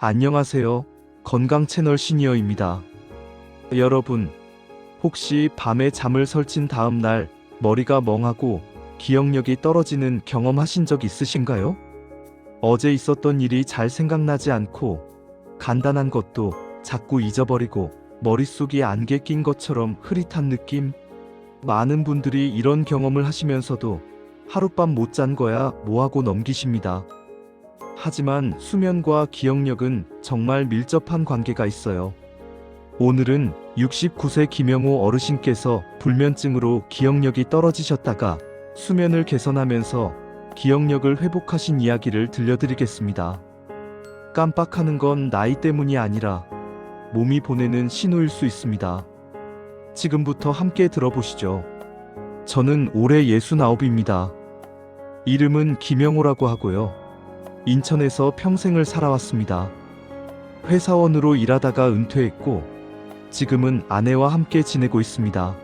안녕하세요. 건강 채널 시니어입니다. 여러분, 혹시 밤에 잠을 설친 다음 날 머리가 멍하고 기억력이 떨어지는 경험 하신 적 있으신가요? 어제 있었던 일이 잘 생각나지 않고 간단한 것도 자꾸 잊어버리고 머릿속이 안개 낀 것처럼 흐릿한 느낌? 많은 분들이 이런 경험을 하시면서도 하룻밤 못 잔 거야 뭐하고 넘기십니다. 하지만 수면과 기억력은 정말 밀접한 관계가 있어요. 오늘은 69세 김영호 어르신께서 불면증으로 기억력이 떨어지셨다가 수면을 개선하면서 기억력을 회복하신 이야기를 들려드리겠습니다. 깜빡하는 건 나이 때문이 아니라 몸이 보내는 신호일 수 있습니다. 지금부터 함께 들어보시죠. 저는 올해 69입니다. 이름은 김영호라고 하고요. 인천에서 평생을 살아왔습니다. 회사원으로 일하다가 은퇴했고 지금은 아내와 함께 지내고 있습니다.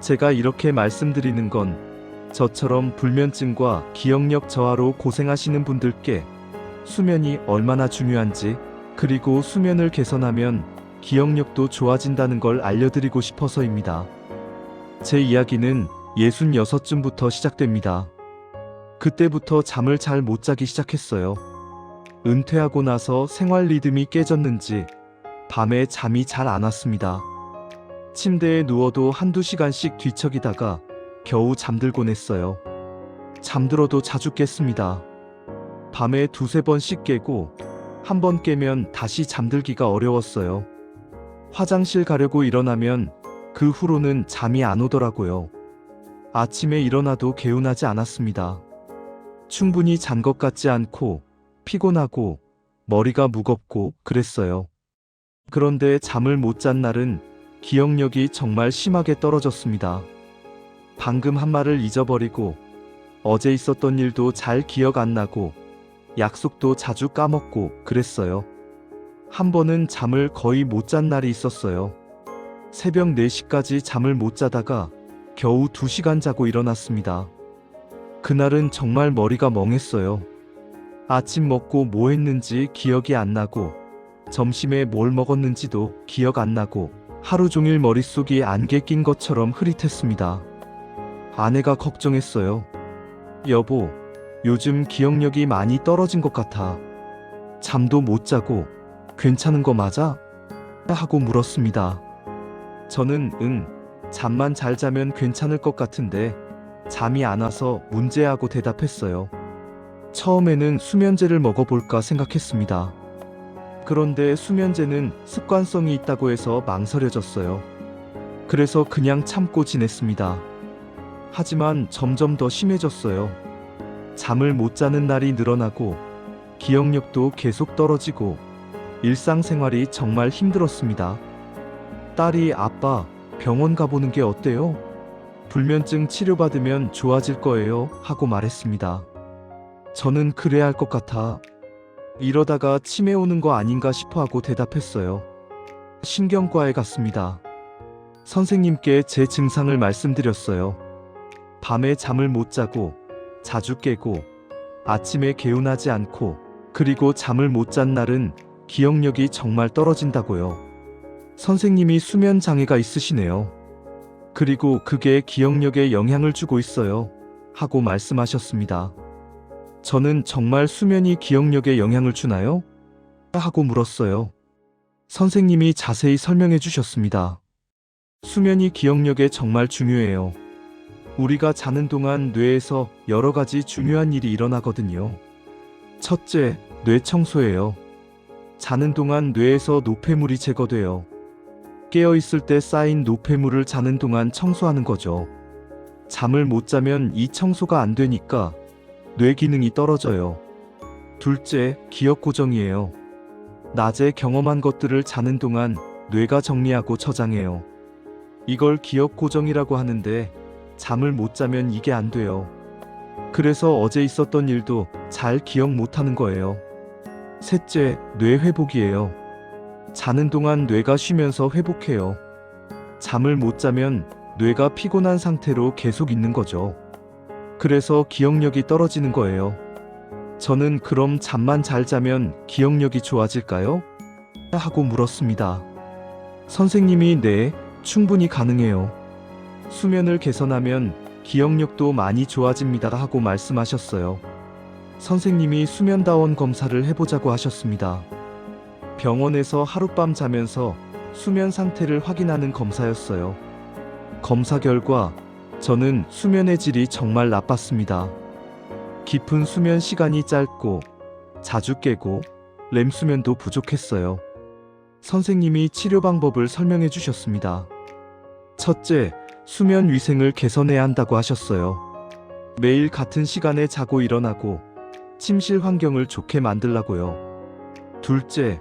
제가 이렇게 말씀드리는 건 저처럼 불면증과 기억력 저하로 고생하시는 분들께 수면이 얼마나 중요한지, 그리고 수면을 개선하면 기억력도 좋아진다는 걸 알려드리고 싶어서입니다. 제 이야기는 66쯤부터 시작됩니다. 그때부터 잠을 잘 못 자기 시작했어요. 은퇴하고 나서 생활 리듬이 깨졌는지 밤에 잠이 잘 안 왔습니다. 침대에 누워도 한두 시간씩 뒤척이다가 겨우 잠들곤 했어요. 잠들어도 자주 깼습니다. 밤에 두세 번씩 깨고 한 번 깨면 다시 잠들기가 어려웠어요. 화장실 가려고 일어나면 그 후로는 잠이 안 오더라고요. 아침에 일어나도 개운하지 않았습니다. 충분히 잔 것 같지 않고 피곤하고 머리가 무겁고 그랬어요. 그런데 잠을 못 잔 날은 기억력이 정말 심하게 떨어졌습니다. 방금 한 말을 잊어버리고 어제 있었던 일도 잘 기억 안 나고 약속도 자주 까먹고 그랬어요. 한 번은 잠을 거의 못 잔 날이 있었어요. 새벽 4시까지 잠을 못 자다가 겨우 2시간 자고 일어났습니다. 그날은 정말 머리가 멍했어요. 아침 먹고 뭐 했는지 기억이 안 나고 점심에 뭘 먹었는지도 기억 안 나고 하루 종일 머릿속이 안개 낀 것처럼 흐릿했습니다. 아내가 걱정했어요. 여보, 요즘 기억력이 많이 떨어진 것 같아. 잠도 못 자고 괜찮은 거 맞아? 하고 물었습니다. 저는 잠만 잘 자면 괜찮을 것 같은데 잠이 안 와서 문제하고 대답했어요. 처음에는 수면제를 먹어볼까 생각했습니다. 그런데 수면제는 습관성이 있다고 해서 망설여졌어요. 그래서 그냥 참고 지냈습니다. 하지만 점점 더 심해졌어요. 잠을 못 자는 날이 늘어나고 기억력도 계속 떨어지고 일상생활이 정말 힘들었습니다. 딸이 아빠, 병원 가보는 게 어때요? 불면증 치료받으면 좋아질 거예요 하고 말했습니다. 저는 그래야 할 것 같아. 이러다가 치매 오는 거 아닌가 싶어 하고 대답했어요. 신경과에 갔습니다. 선생님께 제 증상을 말씀드렸어요. 밤에 잠을 못 자고 자주 깨고 아침에 개운하지 않고, 그리고 잠을 못 잔 날은 기억력이 정말 떨어진다고요. 선생님이 수면 장애가 있으시네요. 그리고 그게 기억력에 영향을 주고 있어요 하고 말씀하셨습니다. 저는 정말 수면이 기억력에 영향을 주나요? 하고 물었어요. 선생님이 자세히 설명해 주셨습니다. 수면이 기억력에 정말 중요해요. 우리가 자는 동안 뇌에서 여러 가지 중요한 일이 일어나거든요. 첫째, 뇌 청소예요. 자는 동안 뇌에서 노폐물이 제거돼요. 깨어있을 때 쌓인 노폐물을 자는 동안 청소하는 거죠. 잠을 못 자면 이 청소가 안 되니까 뇌 기능이 떨어져요. 둘째, 기억 고정이에요. 낮에 경험한 것들을 자는 동안 뇌가 정리하고 저장해요. 이걸 기억 고정이라고 하는데 잠을 못 자면 이게 안 돼요. 그래서 어제 있었던 일도 잘 기억 못 하는 거예요. 셋째, 뇌 회복이에요. 자는 동안 뇌가 쉬면서 회복해요. 잠을 못 자면 뇌가 피곤한 상태로 계속 있는 거죠. 그래서 기억력이 떨어지는 거예요. 저는 그럼 잠만 잘 자면 기억력이 좋아질까요? 하고 물었습니다. 선생님이 네, 충분히 가능해요. 수면을 개선하면 기억력도 많이 좋아집니다 하고 말씀하셨어요. 선생님이 수면다원 검사를 해보자고 하셨습니다. 병원에서 하룻밤 자면서 수면 상태를 확인하는 검사였어요. 검사 결과 저는 수면의 질이 정말 나빴습니다. 깊은 수면 시간이 짧고 자주 깨고 렘 수면도 부족했어요. 선생님이 치료 방법을 설명해 주셨습니다. 첫째, 수면 위생을 개선해야 한다고 하셨어요. 매일 같은 시간에 자고 일어나고 침실 환경을 좋게 만들라고요. 둘째,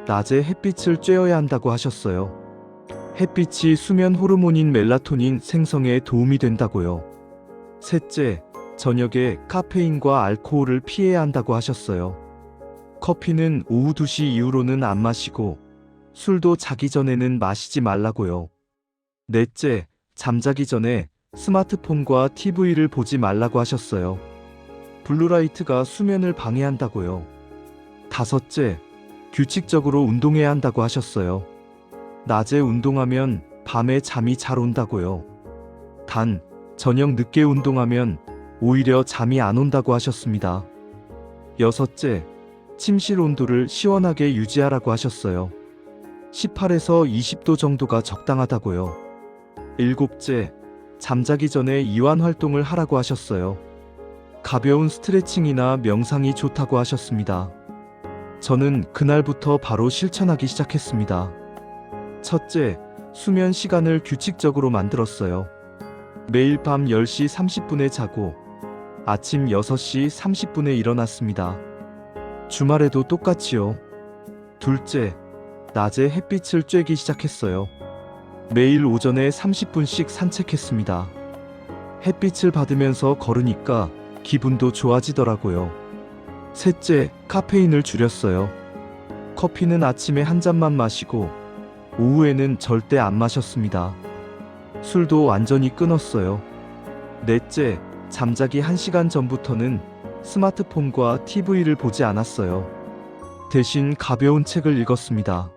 낮에 햇빛을 쬐어야 한다고 하셨어요. 햇빛이 수면 호르몬인 멜라토닌 생성에 도움이 된다고요. 셋째, 저녁에 카페인과 알코올을 피해야 한다고 하셨어요. 커피는 오후 2시 이후로는 안 마시고 술도 자기 전에는 마시지 말라고요. 넷째, 잠자기 전에 스마트폰과 TV를 보지 말라고 하셨어요. 블루라이트가 수면을 방해한다고요. 다섯째, 규칙적으로 운동해야 한다고 하셨어요. 낮에 운동하면 밤에 잠이 잘 온다고요. 단, 저녁 늦게 운동하면 오히려 잠이 안 온다고 하셨습니다. 여섯째, 침실 온도를 시원하게 유지하라고 하셨어요. 18에서 20도 정도가 적당하다고요. 일곱째, 잠자기 전에 이완 활동을 하라고 하셨어요. 가벼운 스트레칭이나 명상이 좋다고 하셨습니다. 저는 그날부터 바로 실천하기 시작했습니다. 첫째, 수면 시간을 규칙적으로 만들었어요. 매일 밤 10시 30분에 자고 아침 6시 30분에 일어났습니다. 주말에도 똑같이요. 둘째, 낮에 햇빛을 쬐기 시작했어요. 매일 오전에 30분씩 산책했습니다. 햇빛을 받으면서 걸으니까 기분도 좋아지더라고요. 셋째, 카페인을 줄였어요. 커피는 아침에 한 잔만 마시고 오후에는 절대 안 마셨습니다. 술도 완전히 끊었어요. 넷째, 잠자기 1시간 전부터는 스마트폰과 TV를 보지 않았어요. 대신 가벼운 책을 읽었습니다.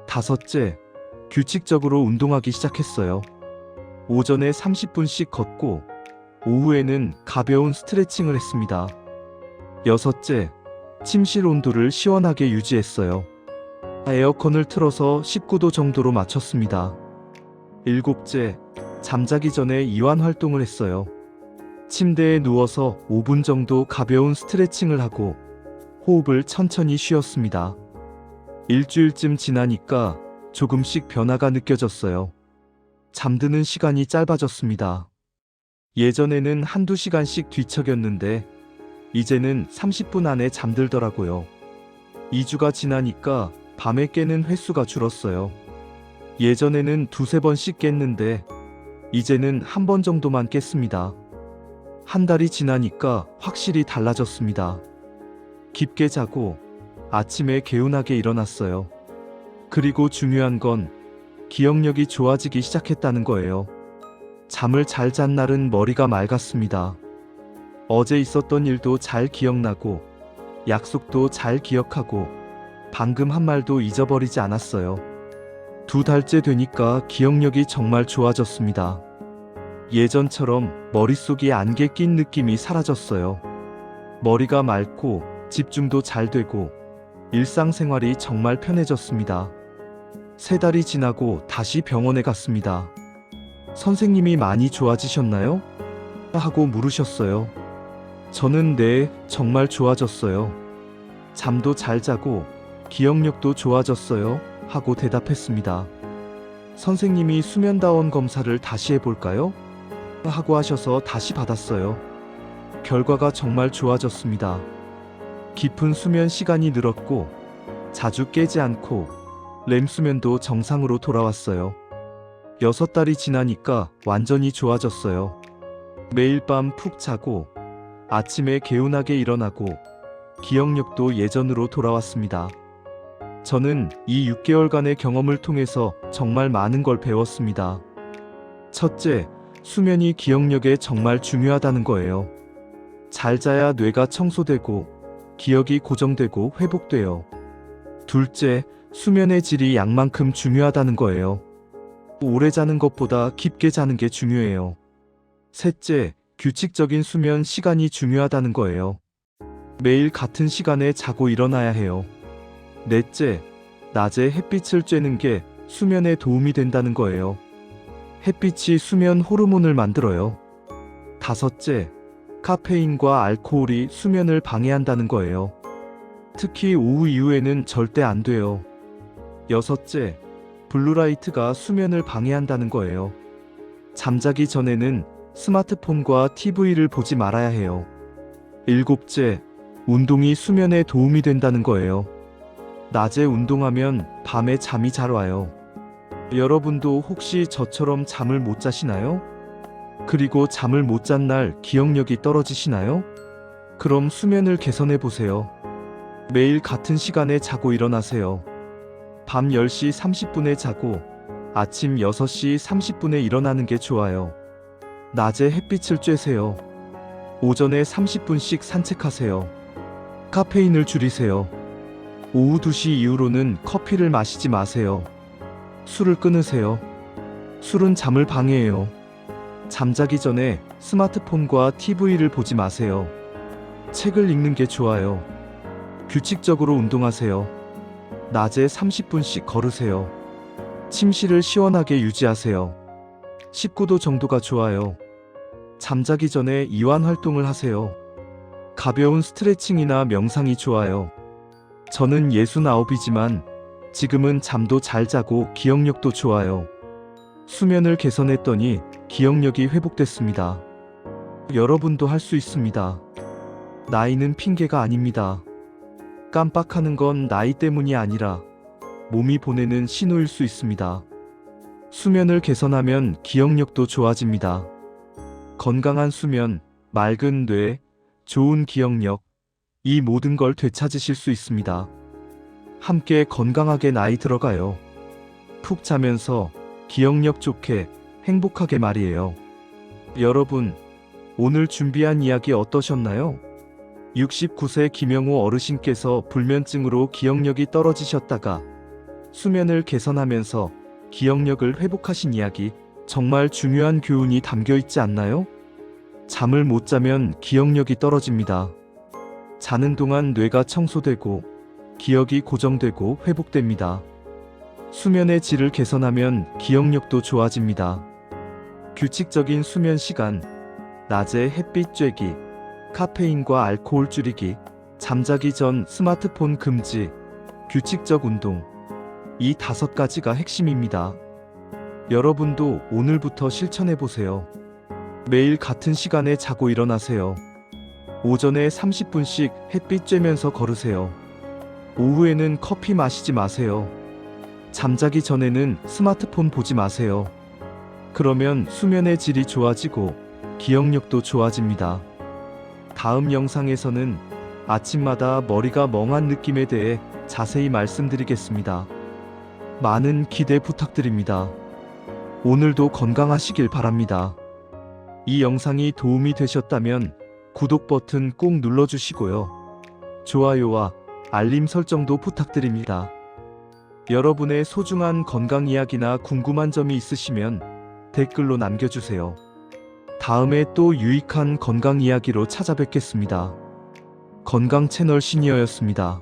다섯째, 규칙적으로 운동하기 시작했어요. 오전에 30분씩 걷고 오후에는 가벼운 스트레칭을 했습니다. 여섯째, 침실 온도를 시원하게 유지했어요. 에어컨을 틀어서 19도 정도로 맞췄습니다. 일곱째, 잠자기 전에 이완 활동을 했어요. 침대에 누워서 5분 정도 가벼운 스트레칭을 하고 호흡을 천천히 쉬었습니다. 일주일쯤 지나니까 조금씩 변화가 느껴졌어요. 잠드는 시간이 짧아졌습니다. 예전에는 한두 시간씩 뒤척였는데 이제는 30분 안에 잠들더라고요. 2주가 지나니까 밤에 깨는 횟수가 줄었어요. 예전에는 2~3번씩 깼는데 이제는 1번 정도만 깼습니다. 한 달이 지나니까 확실히 달라졌습니다. 깊게 자고 아침에 개운하게 일어났어요. 그리고 중요한 건 기억력이 좋아지기 시작했다는 거예요. 잠을 잘 잔 날은 머리가 맑았습니다. 어제 있었던 일도 잘 기억나고 약속도 잘 기억하고 방금 한 말도 잊어버리지 않았어요. 2달째 되니까 기억력이 정말 좋아졌습니다. 예전처럼 머릿속에 안개 낀 느낌이 사라졌어요. 머리가 맑고 집중도 잘 되고 일상생활이 정말 편해졌습니다. 3달이 지나고 다시 병원에 갔습니다. 선생님이 많이 좋아지셨나요? 하고 물으셨어요. 저는 네, 정말 좋아졌어요. 잠도 잘 자고 기억력도 좋아졌어요. 하고 대답했습니다. 선생님이 수면다원 검사를 다시 해볼까요? 하고 하셔서 다시 받았어요. 결과가 정말 좋아졌습니다. 깊은 수면 시간이 늘었고 자주 깨지 않고 렘 수면도 정상으로 돌아왔어요. 6달이 지나니까 완전히 좋아졌어요. 매일 밤 푹 자고 아침에 개운하게 일어나고 기억력도 예전으로 돌아왔습니다. 저는 이 6개월간의 경험을 통해서 정말 많은 걸 배웠습니다. 첫째, 수면이 기억력에 정말 중요하다는 거예요. 잘 자야 뇌가 청소되고 기억이 고정되고 회복돼요. 둘째, 수면의 질이 양만큼 중요하다는 거예요. 오래 자는 것보다 깊게 자는 게 중요해요. 셋째, 규칙적인 수면 시간이 중요하다는 거예요. 매일 같은 시간에 자고 일어나야 해요. 넷째, 낮에 햇빛을 쬐는 게 수면에 도움이 된다는 거예요. 햇빛이 수면 호르몬을 만들어요. 다섯째, 카페인과 알코올이 수면을 방해한다는 거예요. 특히 오후 이후에는 절대 안 돼요. 여섯째, 블루라이트가 수면을 방해한다는 거예요. 잠자기 전에는 스마트폰과 TV를 보지 말아야 해요. 일곱째, 운동이 수면에 도움이 된다는 거예요. 낮에 운동하면 밤에 잠이 잘 와요. 여러분도 혹시 저처럼 잠을 못 자시나요? 그리고 잠을 못 잔 날 기억력이 떨어지시나요? 그럼 수면을 개선해 보세요. 매일 같은 시간에 자고 일어나세요. 밤 10시 30분에 자고 아침 6시 30분에 일어나는 게 좋아요. 낮에 햇빛을 쬐세요. 오전에 30분씩 산책하세요. 카페인을 줄이세요. 오후 2시 이후로는 커피를 마시지 마세요. 술을 끊으세요. 술은 잠을 방해해요. 잠자기 전에 스마트폰과 TV를 보지 마세요. 책을 읽는 게 좋아요. 규칙적으로 운동하세요. 낮에 30분씩 걸으세요. 침실을 시원하게 유지하세요. 19도 정도가 좋아요. 잠자기 전에 이완 활동을 하세요. 가벼운 스트레칭이나 명상이 좋아요. 저는 69이지만 지금은 잠도 잘 자고 기억력도 좋아요. 수면을 개선했더니 기억력이 회복됐습니다. 여러분도 할 수 있습니다. 나이는 핑계가 아닙니다. 깜빡하는 건 나이 때문이 아니라 몸이 보내는 신호일 수 있습니다. 수면을 개선하면 기억력도 좋아집니다. 건강한 수면, 맑은 뇌, 좋은 기억력, 이 모든 걸 되찾으실 수 있습니다. 함께 건강하게 나이 들어가요. 푹 자면서 기억력 좋게 행복하게 말이에요. 여러분, 오늘 준비한 이야기 어떠셨나요? 69세 김영호 어르신께서 불면증으로 기억력이 떨어지셨다가 수면을 개선하면서 기억력을 회복하신 이야기, 정말 중요한 교훈이 담겨 있지 않나요? 잠을 못 자면 기억력이 떨어집니다. 자는 동안 뇌가 청소되고 기억이 고정되고 회복됩니다. 수면의 질을 개선하면 기억력도 좋아집니다. 규칙적인 수면 시간, 낮에 햇빛 쬐기, 카페인과 알코올 줄이기, 잠자기 전 스마트폰 금지, 규칙적 운동, 이 5가지가 핵심입니다. 여러분도 오늘부터 실천해보세요. 매일 같은 시간에 자고 일어나세요. 오전에 30분씩 햇빛 쬐면서 걸으세요. 오후에는 커피 마시지 마세요. 잠자기 전에는 스마트폰 보지 마세요. 그러면 수면의 질이 좋아지고 기억력도 좋아집니다. 다음 영상에서는 아침마다 머리가 멍한 느낌에 대해 자세히 말씀드리겠습니다. 많은 기대 부탁드립니다. 오늘도 건강하시길 바랍니다. 이 영상이 도움이 되셨다면 구독 버튼 꼭 눌러주시고요. 좋아요와 알림 설정도 부탁드립니다. 여러분의 소중한 건강 이야기나 궁금한 점이 있으시면 댓글로 남겨주세요. 다음에 또 유익한 건강 이야기로 찾아뵙겠습니다. 건강 채널 시니어였습니다.